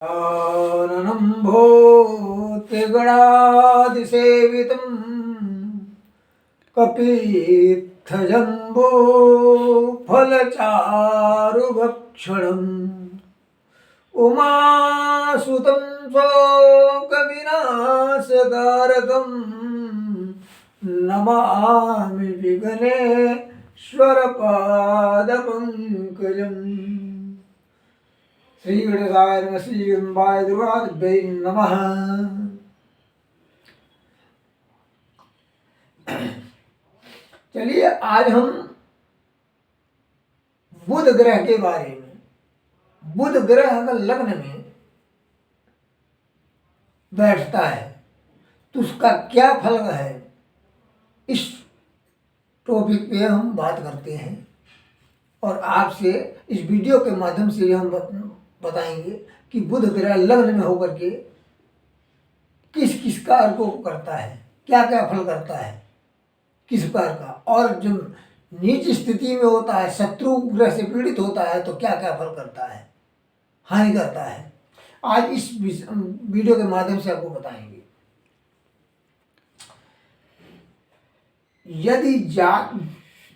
आननं भूतिगणादिसेवितं कपीत्थजम्बो फलचारुभक्षणम् उमासुतं शोकविनाशकारकं नमामि विघ्नेश्वरपादपङ्कजम्। श्री गणेशाय नमः। श्री अम्बाय दुर्गादेवी नमः। चलिए आज हम बुध ग्रह के बारे में, बुध ग्रह अगर लग्न में बैठता है तो उसका क्या फल है, इस टॉपिक पे हम बात करते हैं और आपसे इस वीडियो के माध्यम से हम बताएंगे कि बुध ग्रह लग्न में होकर के किस किस कार्य को करता है, क्या क्या फल करता है, किस प्रकार का, और जो नीच स्थिति में होता है, शत्रु ग्रह से पीड़ित होता है तो क्या क्या फल करता है, हानि करता है। आज इस वीडियो के माध्यम से आपको बताएंगे। यदि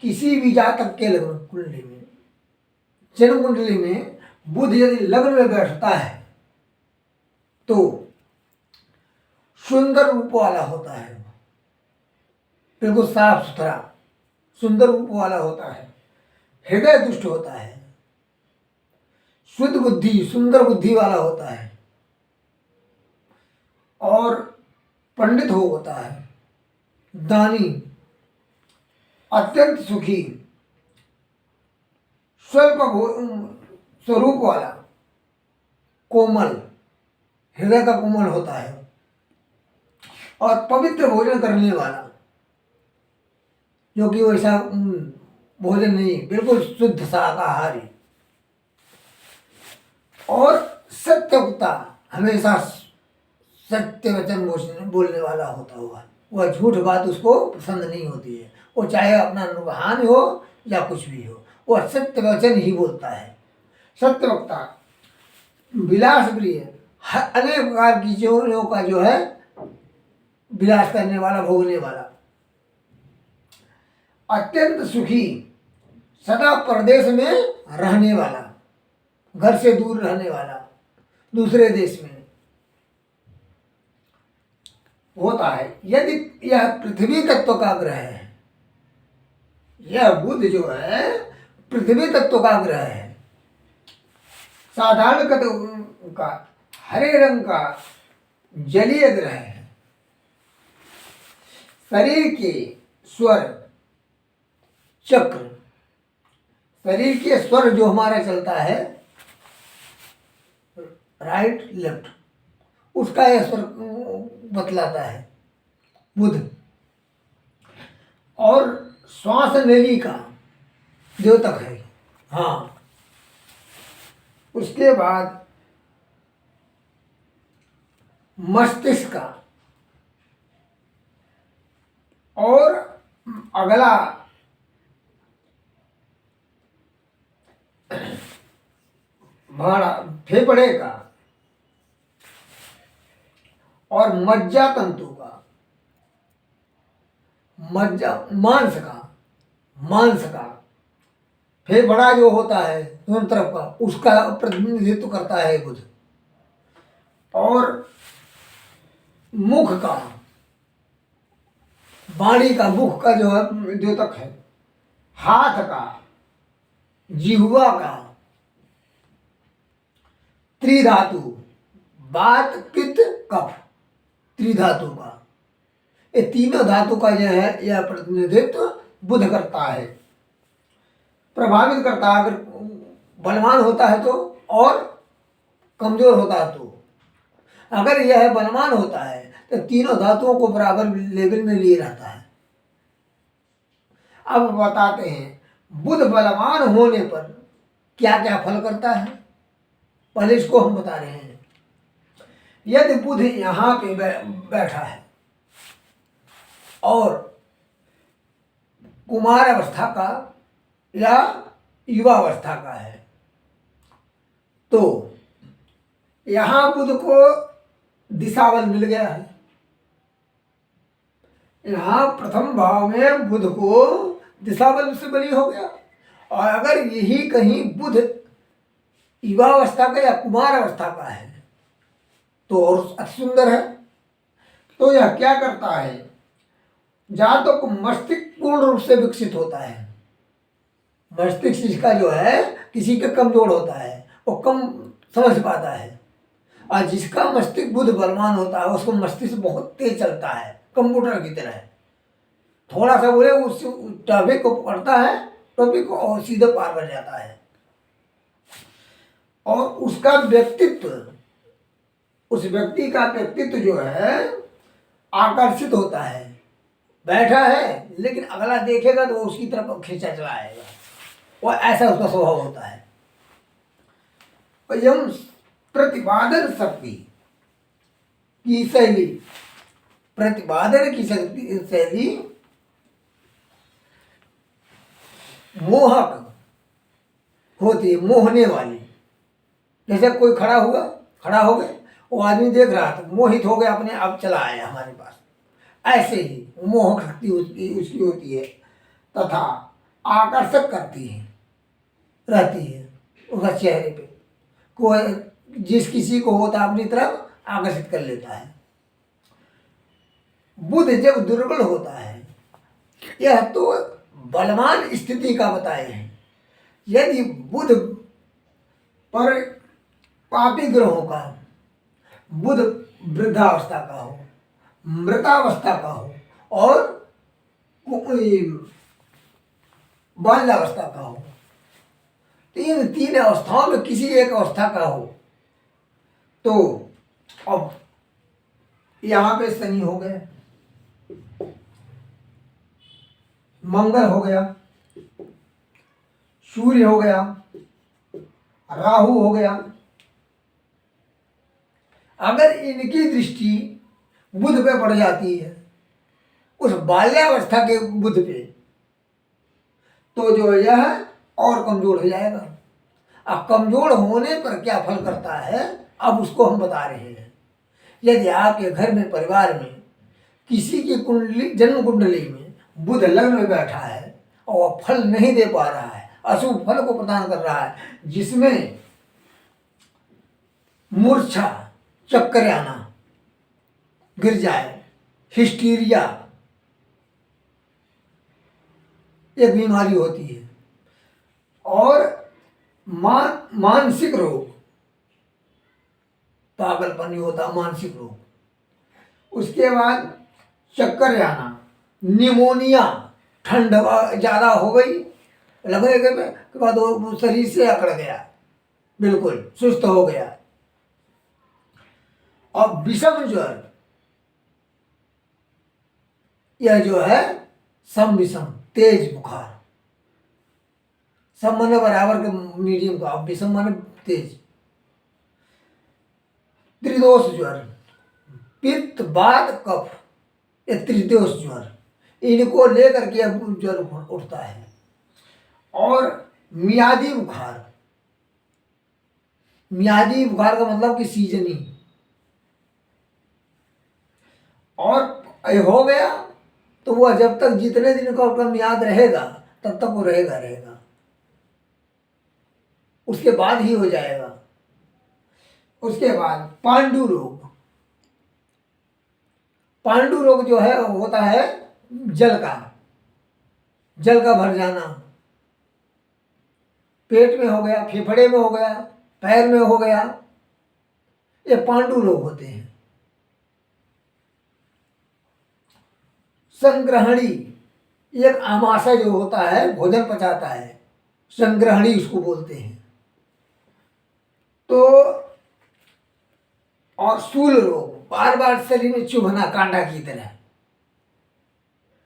किसी भी जातक के लग्न कुंडली में, जन्म कुंडली में बुध यदि लग्न में बैठता है तो सुंदर रूप वाला होता है, बिल्कुल साफ सुथरा सुंदर रूप वाला होता है, हृदय दुष्ट होता है, शुद्ध बुद्धि सुंदर बुद्धि वाला होता है और पंडित होता है, दानी, अत्यंत सुखी, स्वल्प स्वरूप वाला, कोमल, हृदय का कोमल होता है और पवित्र भोजन करने वाला, जो कि वैसा भोजन नहीं, बिल्कुल शुद्ध शाकाहारी और सत्यवक्ता, हमेशा सत्य वचन बोलने वाला होता हुआ, वह झूठ बात उसको पसंद नहीं होती है। वो चाहे अपना नुकसान हो या कुछ भी हो, वह सत्य वचन ही बोलता है। सत्यवक्ता, विलास प्रिय, अनेक प्रकार की चीजों का जो है विलास करने वाला, भोगने वाला, अत्यंत सुखी, सदा परदेश में रहने वाला, घर से दूर रहने वाला, दूसरे देश में होता है। यदि यह पृथ्वी तत्व का ग्रह है, यह बुध जो है पृथ्वी तत्व का ग्रह है, साधारण का हरे रंग का जलीय ग्रह है, शरीर के स्वर चक्र, शरीर के स्वर जो हमारा चलता है राइट लेफ्ट, उसका यह स्वर बतलाता है बुध। और श्वास नली का द्योतक है। हाँ, उसके बाद मस्तिष्क का, और अगला भाड़ा फेफड़े का और मज्जा तंतु का, मज्जा मांस का फेफड़ा जो होता है दोनों तरफ का, उसका प्रतिनिधित्व करता है बुध। और मुख का, वाणी का, मुख का जो है द्योतक है, हाथ का, जिह्वा का, त्रिधातु, वात पित्त कफ, त्रिधातु का, ये तीनों धातु का जो है यह प्रतिनिधित्व बुध करता है, प्रभावित करता है। अगर बलवान होता है तो, और कमजोर होता है तो। अगर यह बलवान होता है तो तीनों धातुओं को बराबर लेवल में लिए रहता है। अब बताते हैं बुध बलवान होने पर क्या क्या फल करता है, पहले इसको हम बता रहे हैं। यदि बुध यहाँ पे बैठा है और कुमार अवस्था का या युवावस्था का है तो यहाँ बुध को दिशाबल मिल गया है। यहाँ प्रथम भाव में बुध को दिशाबल से बली हो गया। और अगर यही कहीं बुध युवावस्था का या कुमार अवस्था का है तो और अति सुंदर है। तो यह क्या करता है, जातक मस्तिष्क पूर्ण रूप से विकसित होता है। मस्तिष्क इसका जो है किसी का कमजोर होता है, वो कम समझ पाता है, और जिसका मस्तिष्क बुध बलवान होता है उसको मस्तिष्क बहुत तेज चलता है, कंप्यूटर की तरह। थोड़ा सा बोले उस टॉपिक को पकड़ता है, टॉपिक को, और सीधे पार कर जाता है। और उसका व्यक्तित्व, उस व्यक्ति का व्यक्तित्व जो है आकर्षित होता है। बैठा है लेकिन अगला देखेगा तो वो उसकी तरफ खींचा चला आएगा, वो ऐसा उसका स्वभाव होता है। यम प्रतिपादन शक्ति की शैली, प्रतिपादन की शैली मोहक होती है, मोहने वाली। जैसे कोई खड़ा हो गया, वो आदमी देख रहा था, मोहित हो गया, अपने आप चला आया हमारे पास। ऐसे ही मोहक शक्ति उसकी होती है, तथा आकर्षक करती है, रहती है उसका चेहरे पे। कोई जिस किसी को होता अपनी तरफ आकर्षित कर लेता है। बुध जब दुर्बल होता है, यह तो बलवान स्थिति का बताए हैं। यदि बुध पर पापी ग्रहों का, बुध वृद्धावस्था का हो, मृतावस्था का हो, और बाल्यावस्था का हो, तीन अवस्थाओं में किसी एक अवस्था का हो, तो अब यहाँ पे शनि हो गया, मंगल हो गया, सूर्य हो गया, राहु हो गया। अगर इनकी दृष्टि बुध पे पड़ जाती है, उस बाल्यावस्था के बुध पे, तो जो यह और कमजोर हो जाएगा। अब कमजोर होने पर क्या फल करता है, अब उसको हम बता रहे हैं। यदि आपके घर में, परिवार में किसी की कुंडली, जन्म कुंडली में बुध लग्न में बैठा है और वह फल नहीं दे पा रहा है, अशुभ फल को प्रदान कर रहा है, जिसमें मूर्छा, चक्कर आना, गिर जाए, हिस्टीरिया एक बीमारी होती है, और मानसिक रोग, पागलपन होता, मानसिक रोग। उसके बाद चक्कर आना, निमोनिया, ठंड ज़्यादा हो गई, लगने के बाद वो शरीर से अकड़ गया, बिल्कुल सुस्त हो गया। और विषम ज्वर, यह जो है सम विषम, तेज बुखार, सब माने बराबर के मीडियम का, अब विषम माने तेज। त्रिदोष ज्वर, पित्त वात कफ, ये त्रिदोष ज्वर, इनको लेकर के अब ज्वर उठता है। और मियादी बुखार, मियादी बुखार का मतलब कि सीजनी, और हो गया तो वह जब तक जितने दिन का उसका मियाद रहेगा तब तक वो रहेगा, उसके बाद ही हो जाएगा। उसके बाद पांडु रोग, पांडु रोग जो है होता है जल का भर जाना, पेट में हो गया, फेफड़े में हो गया, पैर में हो गया, ये पांडु रोग होते हैं। संग्रहणी, एक आमाशय जो होता है भोजन पचाता है, संग्रहणी उसको बोलते हैं। तो और स्थूल रोग, बार बार शरीर में चुभना कांटा की तरह,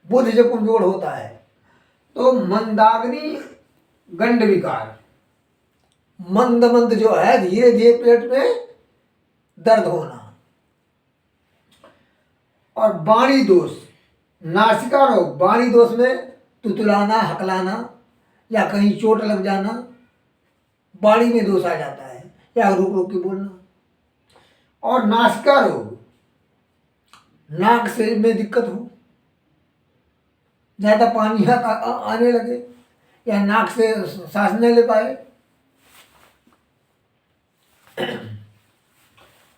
बुध जब कमजोर होता है। तो मंदाग्नि गंड विकार, मंद मंद जो है धीरे धीरे पेट में दर्द होना। और वाणी दोष, नासिका रोग, वाणी दोष में तुतलाना, हकलाना, या कहीं चोट लग जाना, वाणी में दोष आ जाता है, या रुक रुक के बोलना। और नासिका रोग, नाक से में दिक्कत हो, ज़्यादा पानी आने लगे या नाक से सांस नहीं ले पाए,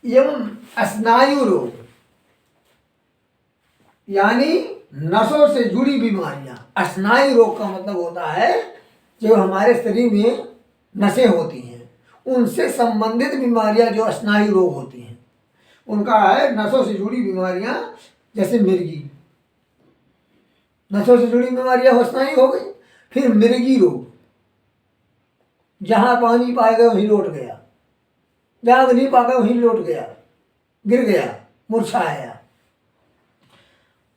एवं स्नायु रोग यानी नसों से जुड़ी बीमारियां। स्नायु रोग का मतलब होता है जो हमारे शरीर में नसें होती हैं उनसे संबंधित बीमारियां जो स्नायु रोग होती हैं उनका है नसों से जुड़ी बीमारियां, जैसे मिर्गी, नसों से जुड़ी बीमारियां हो स्नायु हो गई। फिर मिर्गी रोग, जहां पानी पाएगा वहीं लौट गया, जहां नहीं पाएगा वहीं लौट गया, गिर गया, मुरझाया।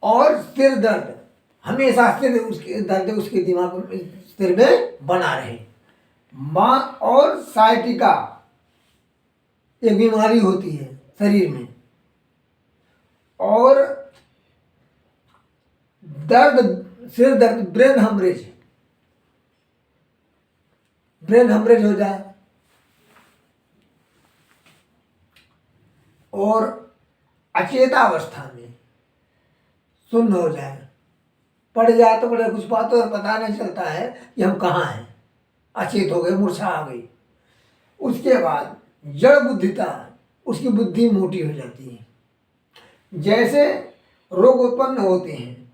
और सिर दर्द, हमेशा सिर उसके दर्द उसके दिमाग में सिर में बना रहे। मां और साइटिका एक बीमारी होती है शरीर में। और दर्द, सिर दर्द, ब्रेन हेमरेज, ब्रेन हेमरेज हो जाए और अचेतावस्था में सुन्न हो जाए, पड़ जाए तो बड़े कुछ बातों पता नहीं चलता है कि हम कहाँ हैं, अचेत हो गए, मूर्छा आ गई। उसके बाद जड़ बुद्धिता, उसकी बुद्धि मोटी हो जाती है। जैसे रोग उत्पन्न होते हैं,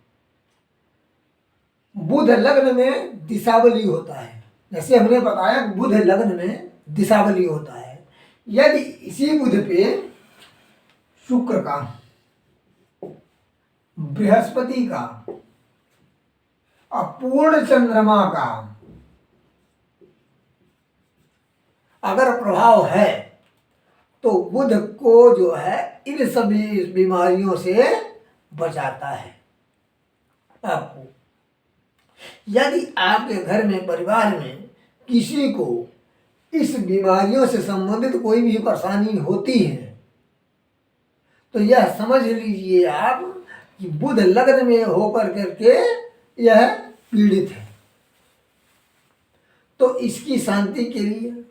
बुध लग्न में दिशावली होता है, जैसे हमने बताया बुध लग्न में दिशावली होता है। यदि इसी बुध पे शुक्र का, बृहस्पति का और पूर्ण चंद्रमा का अगर प्रभाव है तो बुध को जो है इन सभी बीमारियों से बचाता है आपको। यदि आपके घर में, परिवार में किसी को इस बीमारियों से संबंधित कोई भी परेशानी होती है तो यह समझ लीजिए आप कि बुध लग्न में होकर करके यह पीड़ित है। तो इसकी शांति के लिए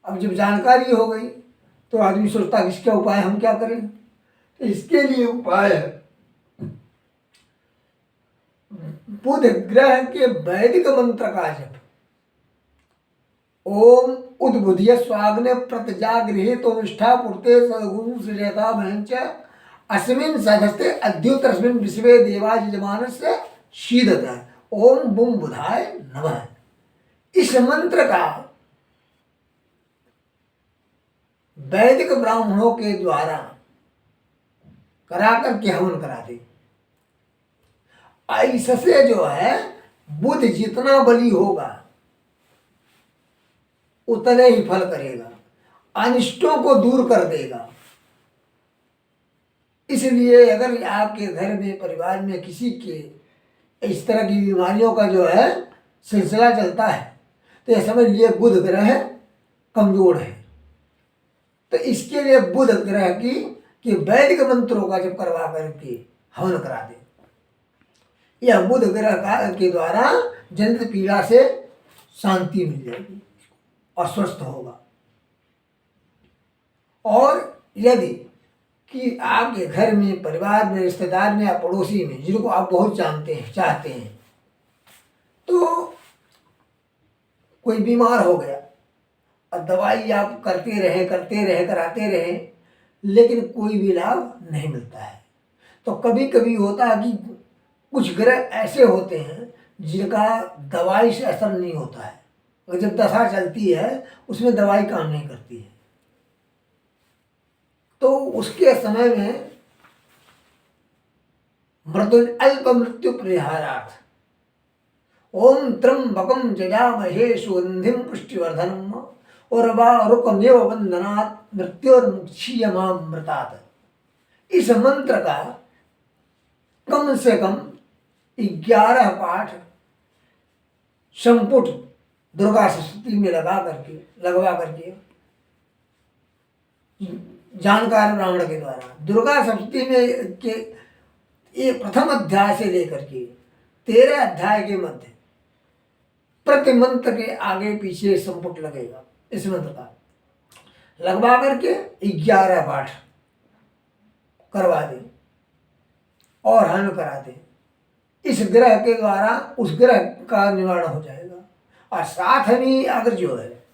अब जब जानकारी हो गई तो आदमी सोचता है इसका उपाय हम क्या करें। तो इसके लिए उपाय है बुध ग्रह के वैदिक मंत्र का जप। ओम उद्बुद्ध स्वाग्ने प्रत्यजागृहे तो निष्ठा पूर्ते सगुण सृजता भंच अस्मिन् सधस्ते अद्युतरस्मिन् विश्वे देवा यजमानस्य शीदत। ओम बुम बुधाय नमः। इस मंत्र का वैदिक ब्राह्मणों के द्वारा करा करके हवन कराते। इससे जो है बुध जितना बली होगा उतने ही फल करेगा, अनिष्टों को दूर कर देगा। इसलिए अगर आपके घर में, परिवार में किसी के इस तरह की बीमारियों का जो है सिलसिला चलता है तो यह समझ लिए बुध ग्रह कमजोर है। तो इसके लिए बुध ग्रह की वैदिक मंत्रों का जब करवा करके हवन करा दे। यह बुध ग्रह का के द्वारा जनित पीड़ा से शांति मिल जाएगी और स्वस्थ होगा। और यदि कि आपके घर में, परिवार में, रिश्तेदार में या पड़ोसी में जिनको आप बहुत जानते हैं, चाहते हैं, तो कोई बीमार हो गया और दवाई आप करते रहे कराते रहे लेकिन कोई भी लाभ नहीं मिलता है, तो कभी कभी होता है कि कुछ ग्रह ऐसे होते हैं जिनका दवाई से असर नहीं होता है। और जब दशा चलती है उसमें दवाई काम नहीं करती है, तो उसके समय में अल्प मृत्यु परिहारार्थ ओम त्र्यंबकम जजामहे सुगंधिम पुष्टिवर्धनम उर्वारुकमेव वंदनात् मृत्योर्मुक्षीयमामृतात्। इस मंत्र का कम से कम 11 पाठ संपुट दुर्गा सप्तमी में लगवा करके जानकार ब्राह्मण के द्वारा दुर्गा सप्तमी में के ये प्रथम अध्याय से लेकर के 13 अध्याय के मध्य प्रति मंत्र के आगे पीछे संपुट लगेगा इस मंत्र का। लगवा करके 11 पाठ करवा दें और हवन करा दें। इस ग्रह के द्वारा उस ग्रह का निवारण हो जाएगा। और साथ में अगर जो है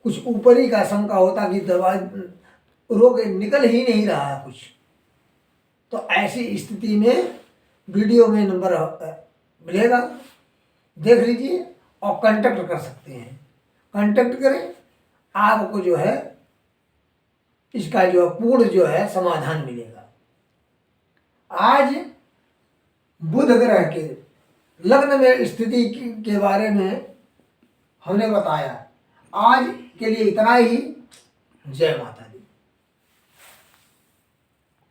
कुछ ऊपरी का शंका होता कि दवा रोग निकल ही नहीं रहा कुछ, तो ऐसी स्थिति में वीडियो में नंबर मिलेगा, देख लीजिए और कांटेक्ट कर सकते हैं। कांटेक्ट करें, आपको जो है इसका जो पूर्ण जो है समाधान मिलेगा। आज बुध ग्रह के लग्न में स्थिति के बारे में हमने बताया। आज के लिए इतना ही। जय माता।